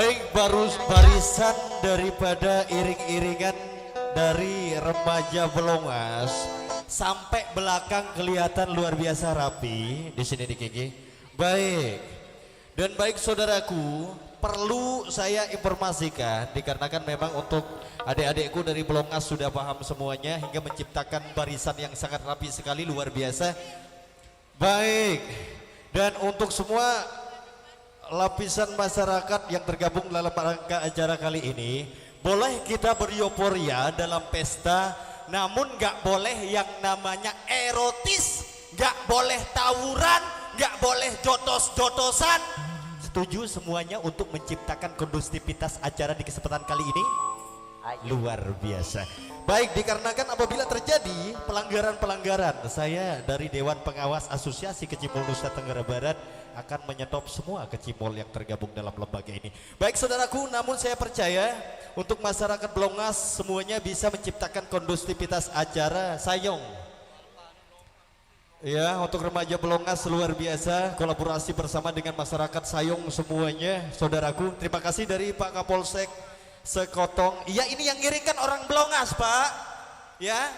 Baik, baru barisan daripada iring-iringan dari remaja Belongas sampai belakang kelihatan luar biasa rapi di sini di Kiki. Baik, dan baik saudaraku, perlu saya informasikan dikarenakan memang untuk adik-adikku dari Belongas sudah paham semuanya hingga menciptakan barisan yang sangat rapi sekali, luar biasa. Baik, dan untuk semua lapisan masyarakat yang tergabung dalam rangka acara kali ini, boleh kita bereuforia dalam pesta, namun gak boleh yang namanya erotis, gak boleh tawuran, gak boleh jotos-jotosan. Setuju semuanya untuk menciptakan kondusivitas acara di kesempatan kali ini? Luar biasa. Baik, dikarenakan apabila terjadi pelanggaran-pelanggaran, saya dari Dewan Pengawas Asosiasi Kecimol Nusa Tenggara Barat akan menyetop semua kecimol yang tergabung dalam lembaga ini. Baik saudaraku, namun saya percaya untuk masyarakat Belongas semuanya bisa menciptakan kondusivitas acara. Sayong ya, untuk remaja Belongas luar biasa kolaborasi bersama dengan masyarakat Sayong semuanya. Saudaraku, terima kasih dari Pak Kapolsek Sekotong. Iya, ini yang ngiringkan orang Belongas, Pak. Ya.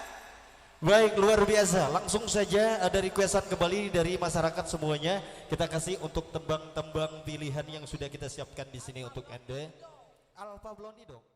Baik, luar biasa. Langsung saja ada requestan kembali dari masyarakat semuanya. Kita kasih untuk tembang-tembang pilihan yang sudah kita siapkan di sini untuk Anda. Alfa Blondi dong.